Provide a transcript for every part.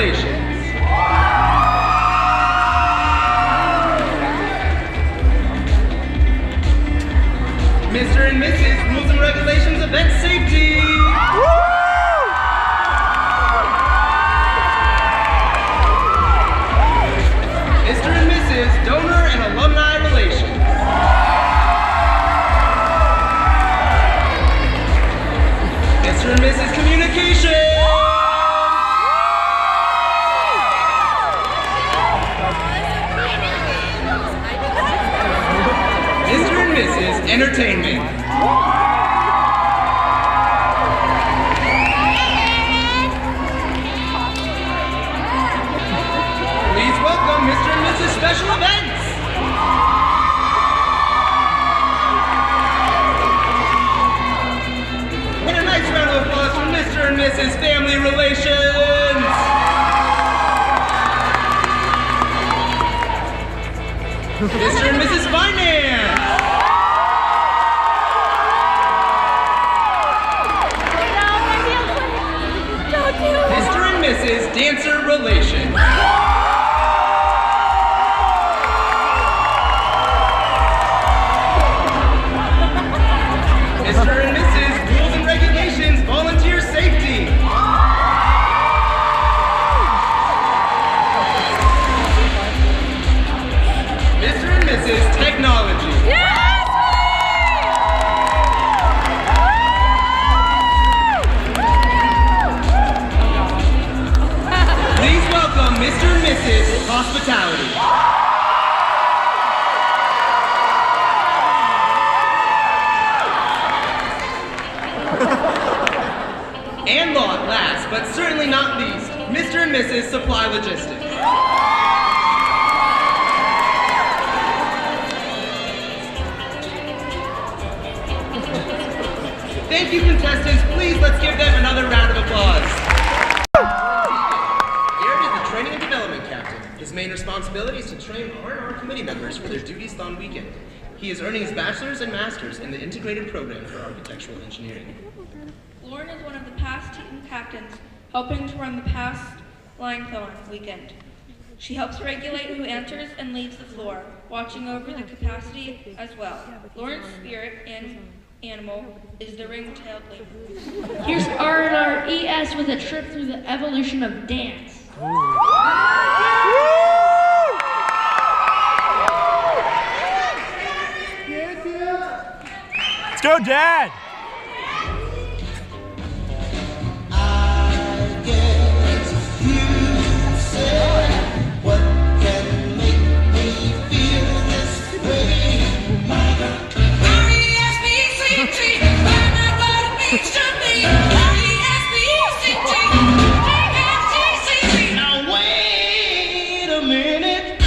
Relations. Mr. and Mrs. Rules and Regulations Event Safety. Mr. and Mrs. Donor and Alumni Relations. Mr. and Mrs. Communication. Mr. and Mrs. Entertainment. Please welcome Mr. and Mrs. Special Events. And a nice round of applause for Mr. and Mrs. Family Relations. Mr. and Mrs. Finance. Mr. and Mrs. Dancer Relations. Mr. and Mrs. Rules and Regulations Volunteer Safety. Mr. and Mrs. Technology. Please welcome Mr. and Mrs. Hospitality. And last, but certainly not least, Mr. and Mrs. Supply Logistics. Thank you, contestants. Please, let's give them another round of applause. Garrett is the Training and Development Captain. His main responsibility is to train R&R committee members for their duties on weekend. He is earning his bachelor's and master's in the integrated program for architectural engineering. Lauren is one of the past team captains, helping to run the past line throwing weekend. She helps regulate who enters and leaves the floor, watching over the capacity as well. Lauren's spirit and animal is the ring-tailed leader. Here's R&R ES with a trip through the evolution of dance. Let's go, Dad! Now wait a minute.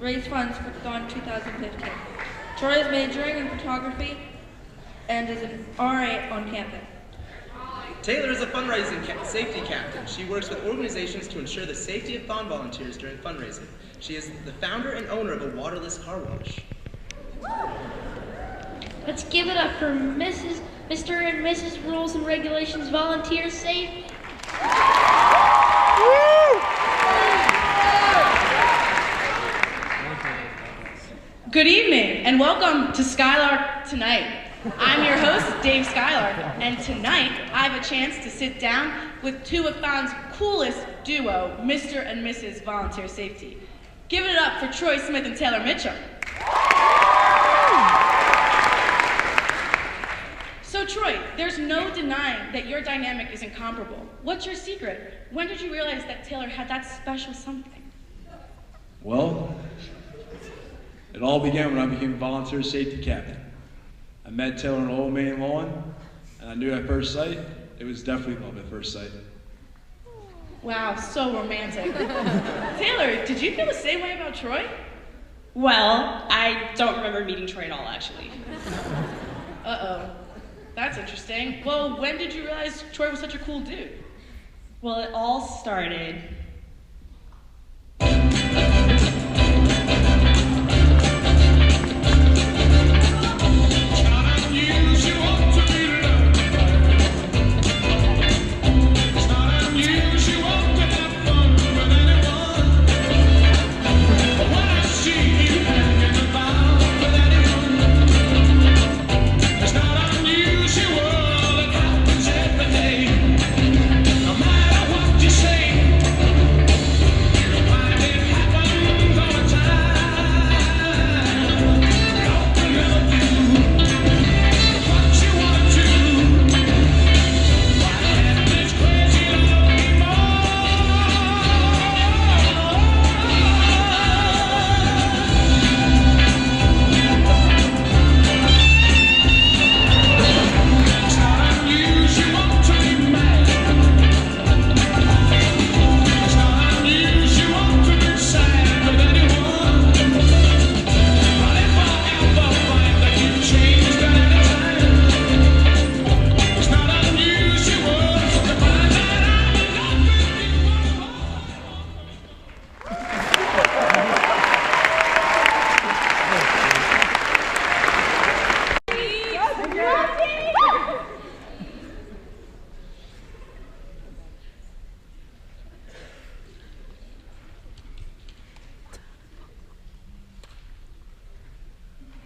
raise funds for Dawn 2015. Troy is majoring in photography and is an RA on campus. Taylor is a fundraising safety captain. She works with organizations to ensure the safety of Thon volunteers during fundraising. She is the founder and owner of a waterless car wash. Let's give it up for Mr. and Mrs. Rules and Regulations Volunteer Safety. Good evening, and welcome to Skylark Tonight. I'm your host, Dave Skylark, and tonight I have a chance to sit down with two of Thon's coolest duo, Mr. and Mrs. Volunteer Safety. Give it up for Troy Smith and Taylor Mitchell. So Troy, there's no denying that your dynamic is incomparable. What's your secret? When did you realize that Taylor had that special something? Well, it all began when I became a volunteer safety captain. I met Taylor on Old Main Lawn, and I knew at first sight, it was definitely love at first sight. Wow, so romantic. Taylor, did you feel the same way about Troy? Well, I don't remember meeting Troy at all, actually. Uh-oh. That's interesting. Well, when did you realize Troy was such a cool dude? Well, it all started...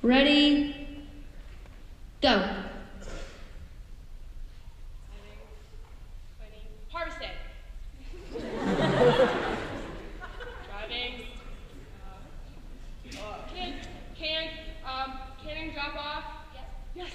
Ready, go. Harvesting. Driving. Canning drop off. Yes.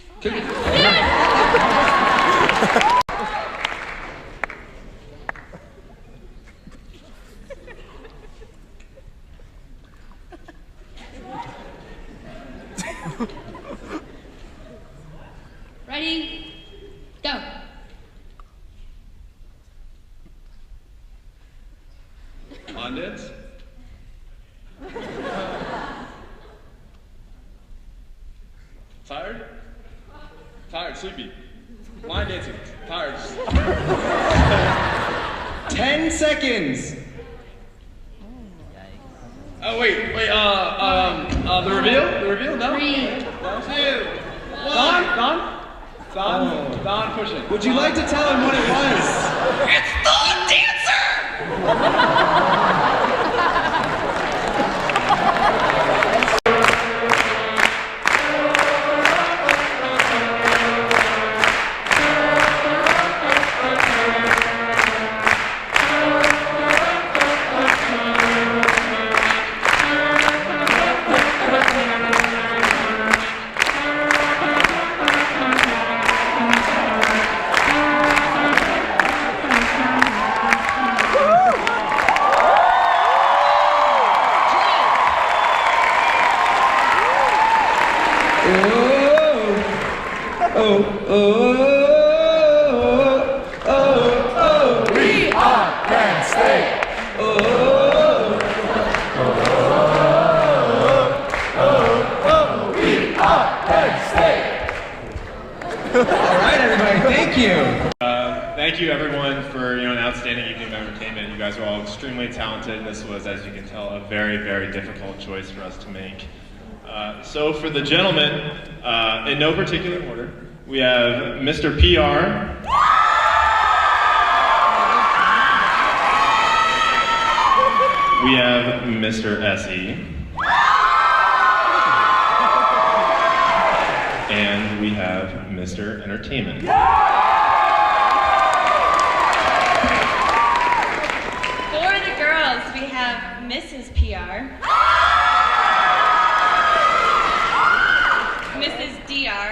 Ready, go. On dance? Tired? Tired, sleepy. Line dancing. Tired. 10 seconds. Oh, wait, the reveal? The reveal? No? 3, 2, 1. Don pushing. Would you like to tell him what it was? It's the dancer! We are Penn State. guys are all extremely talented, and this was, as you can tell, a very, very difficult choice for us to make. So for the gentlemen, in no particular order, we have Mr. PR. We have Mr. SE. And we have Mr. Entertainment. For the girls, we have Mrs. PR, Mrs. DR,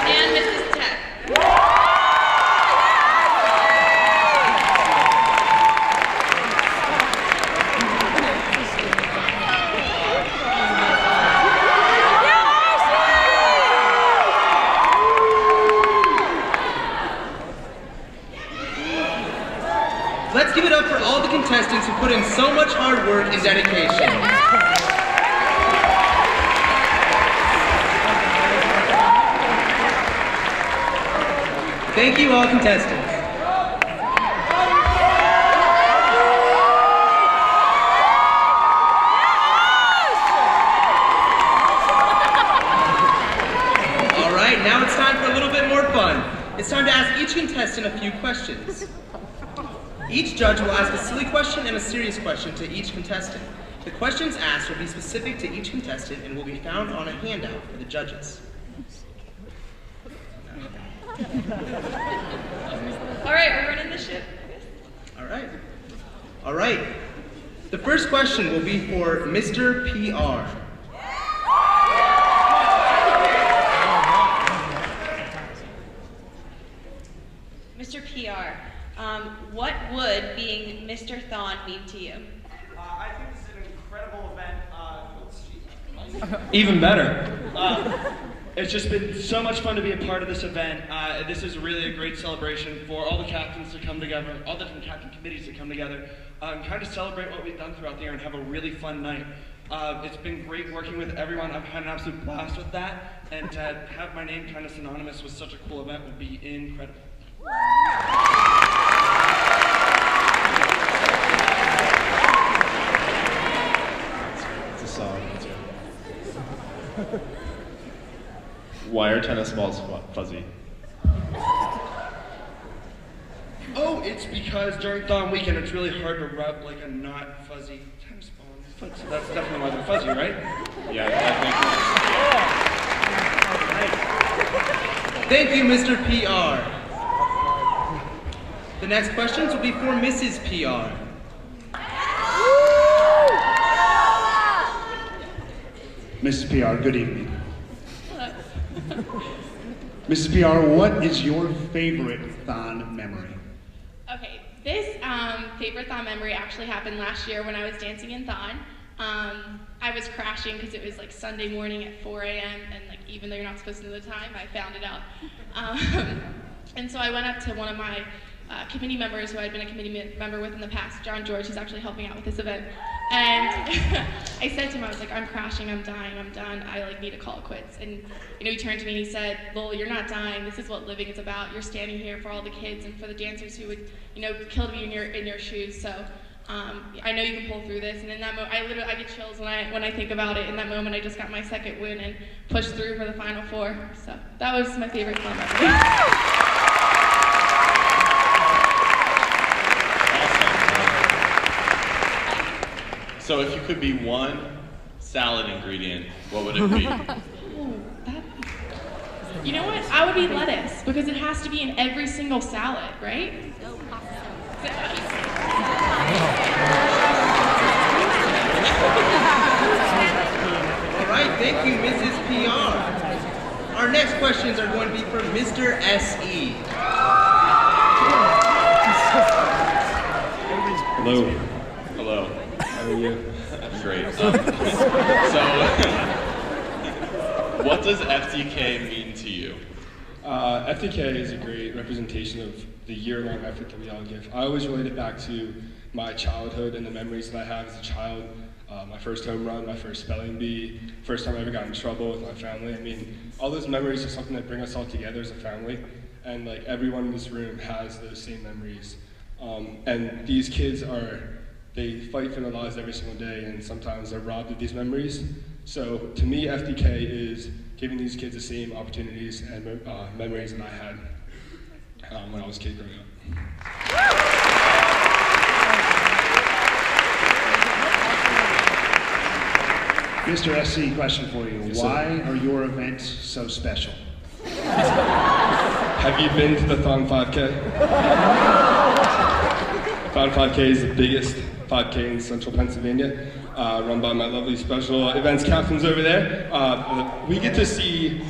and Mrs. Tech. Let's give it up for all the contestants who put in so much hard work and dedication. Thank you all contestants. All right, now it's time for a little bit more fun. It's time to ask each contestant a few questions. Each judge will ask a silly question and a serious question to each contestant. The questions asked will be specific to each contestant and will be found on a handout for the judges. All right, we're running the ship. All right. All right. The first question will be for Mr. PR. Mr. PR, what would being Mr. Thon mean to you? I think this is an incredible event. Even better. It's just been so much fun to be a part of this event. This is really a great celebration for all the captains to come together, all the different captain committees to come together, kind of celebrate what we've done throughout the year and have a really fun night. It's been great working with everyone. I've had an absolute blast with that, and to have my name kind of synonymous with such a cool event would be incredible. It's a song. Why are tennis balls fuzzy? Oh, it's because during Thon weekend it's really hard to rub like a not fuzzy tennis ball. So that's definitely why they're fuzzy, right? Yeah, that makes sense. Thank you, Mr. PR. The next questions will be for Mrs. PR. Mrs. PR, good evening. Mrs. PR, what is your favorite Thon memory? Okay, this favorite Thon memory actually happened last year when I was dancing in Thon. I was crashing because it was like Sunday morning at 4 a.m. and like even though you're not supposed to know the time, I found it out. And so I went up to one of my committee members who I'd been a committee member with in the past, John George, who's actually helping out with this event. And I said to him, I was like, I'm crashing, I'm dying, I'm done, I like need to call it quits. And he turned to me and he said, Lowell, you're not dying, this is what living is about. You're standing here for all the kids and for the dancers who would, kill to be in your shoes. So I know you can pull through this. And in that moment, I get chills when I think about it. In that moment, I just got my second win and pushed through for the Final Four. So that was my favorite Thon memory. So if you could be one salad ingredient, what would it be? You know what? I would be lettuce because it has to be in every single salad, right? All right, thank you, Mrs. PR. Our next questions are going to be for Mr. SE. Hello. Hello. How are you? I'm great. So, what does FTK mean to you? FTK is a great representation of the year-long effort that we all give. I always relate it back to my childhood and the memories that I have as a child. my first home run, my first spelling bee, first time I ever got in trouble with my family. I mean, all those memories are something that bring us all together as a family, and like everyone in this room has those same memories. And these kids they fight for their lives every single day, and sometimes they're robbed of these memories. So to me, FDK is giving these kids the same opportunities and memories that I had when I was a kid growing up. Mr. SC, question for you. Yes, Why are your events so special? Have you been to the Thon 5K? Thon 5K is the biggest 5K in central Pennsylvania, run by my lovely special events captains over there. We get to see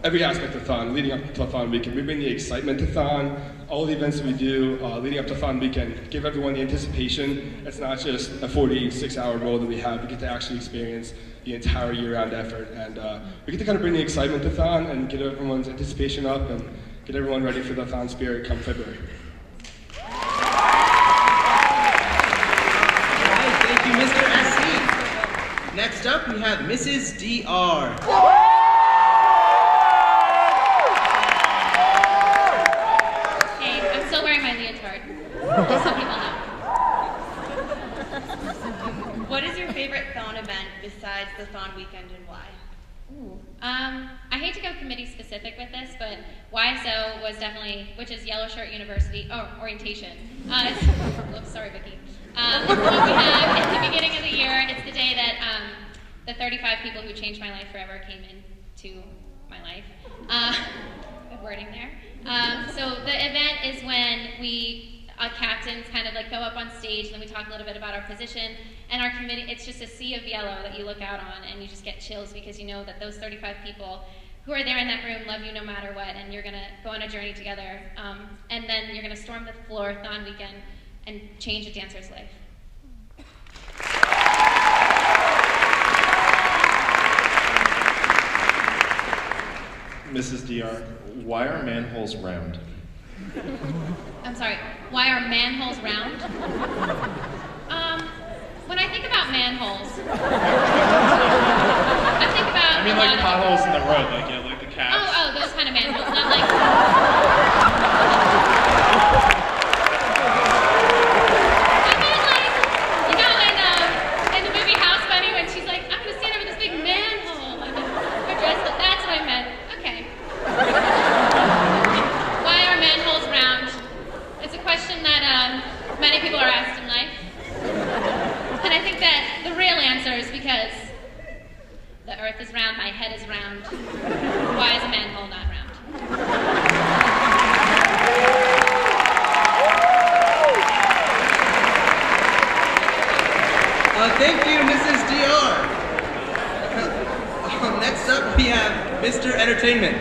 every aspect of Thon leading up to Thon weekend. We bring the excitement to Thon, all the events that we do leading up to Thon weekend, give everyone the anticipation. It's not just a 46-hour role that we have. We get to actually experience the entire year-round effort, and we get to kind of bring the excitement to Thon and get everyone's anticipation up and get everyone ready for the Thon spirit come February. Thank you, Mr. SC. Next up, we have Mrs. DR. Hey, I'm still wearing my leotard, just so people know. What is your favorite Thon event besides the Thon weekend and why? I hate to go committee specific with this, but YSO was definitely, which is Yellow Shirt University, orientation. Oops, sorry, Vicki. What we have at the beginning of the year, it's the day that the 35 people who changed my life forever came into my life. Good wording there. So the event is when we captains kind of like go up on stage, and then we talk a little bit about our position and our committee. It's just a sea of yellow that you look out on, and you just get chills because you know that those 35 people who are there in that room love you no matter what, and you're gonna go on a journey together. And then you're gonna storm the floor Thon weekend and change a dancer's life. Mrs. DR, why are manholes round? I'm sorry, why are manholes round? When I think about manholes, I think about I mean, like potholes in the road, like, you know, like the caps. Oh, those kind of manholes, not like... I meant like, you know, in the movie House Bunny, when she's like, I'm gonna stand over this big manhole, like, her dress, that's what I meant. Okay. Why are manholes round? It's a question that many people are asked in life. And I think that the real answer is because the earth is round, my head is round. Why is a manhole not round? Thank you, Mrs. DR. Next up, we have Mr. Entertainment.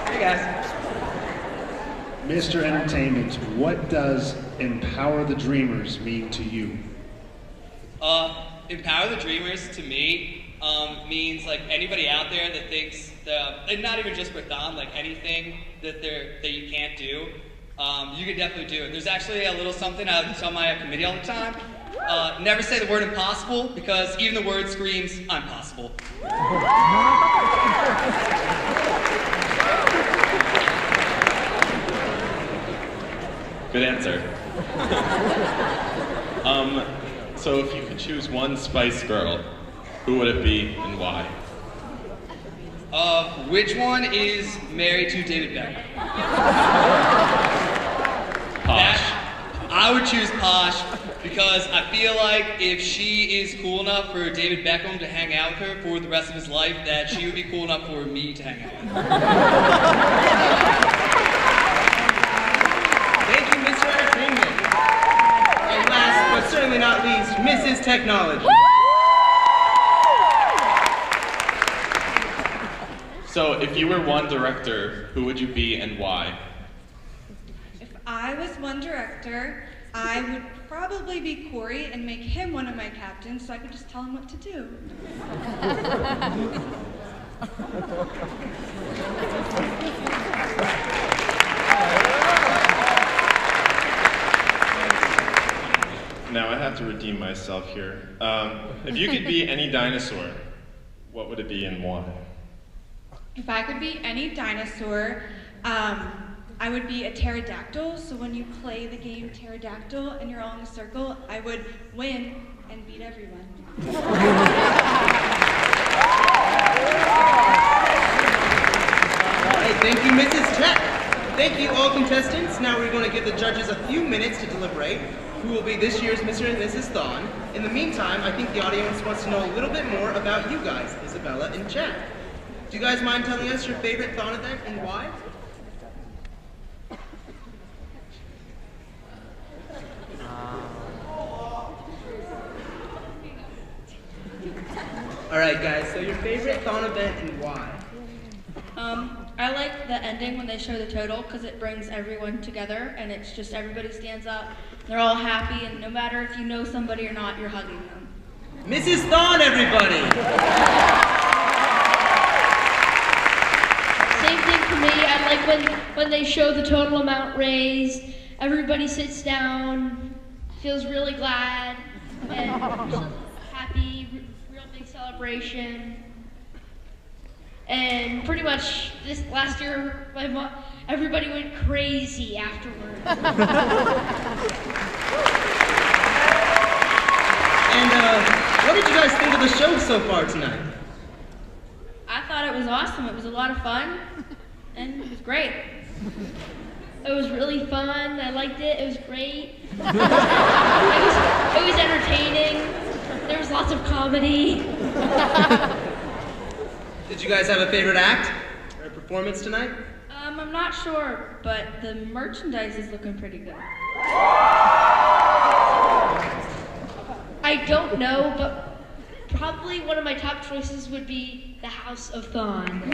Hey, guys. Mr. Entertainment, what does Empower the Dreamers mean to you? Empower the Dreamers to me means like anybody out there that thinks that, and not even just for Thon, like anything that you can't do, you can definitely do it. There's actually a little something I tell my committee all the time. Never say the word impossible, because even the word screams, I'm possible. Good answer. So if you could choose one Spice Girl, who would it be and why? Which one is married to David Beckham? Posh. I would choose Posh because I feel like if she is cool enough for David Beckham to hang out with her for the rest of his life, that she would be cool enough for me to hang out with. Thank you, Mr. Entertainment. And last, but certainly not least, Mrs. Technology. So if you were one director, who would you be and why? If I was one director, I would probably be Corey and make him one of my captains so I could just tell him what to do. have to redeem myself here. If you could be any dinosaur, what would it be and why? If I could be any dinosaur, I would be a pterodactyl. So when you play the game pterodactyl and you're all in a circle, I would win and beat everyone. All right, thank you, Mrs. Tech. Thank you, all contestants. Now we're going to give the judges a few minutes to deliberate who will be this year's Mr. and Mrs. Thon. In the meantime, I think the audience wants to know a little bit more about you guys, Isabella and Jack. Do you guys mind telling us your favorite Thon event and why? All right, guys, so your favorite Thon event and why? I like the ending when they show the total because it brings everyone together and it's just everybody stands up, they're all happy, and no matter if you know somebody or not, you're hugging them. Mrs. Thon, everybody! Same thing for me. I like when they show the total amount raised. Everybody sits down, feels really glad, and happy, real big celebration. And pretty much this last year, everybody went crazy afterwards. And what did you guys think of the show so far tonight? I thought it was awesome. It was a lot of fun, and it was great. It was really fun. I liked it. It was great. It was entertaining. There was lots of comedy. Did you guys have a favorite act or performance tonight? I'm not sure, but the merchandise is looking pretty good. I don't know, but probably one of my top choices would be the House of Thon.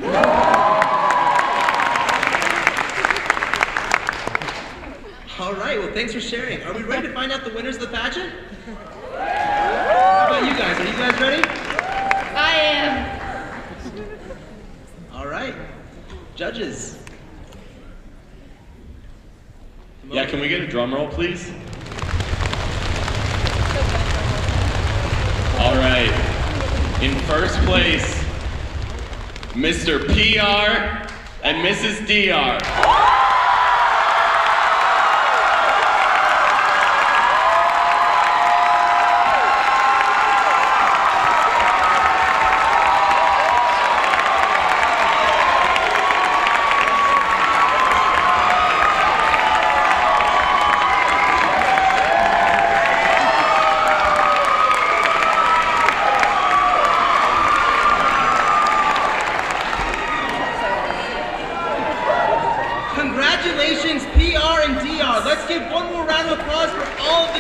All right, well, thanks for sharing. Are we ready to find out the winners of the pageant? How about you guys? Are you guys ready? I am. All right. Judges. Yeah, can we get a drum roll, please? All right. In first place, Mr. PR and Mrs. DR. Congratulations, PR and DR. Let's give one more round of applause for all of the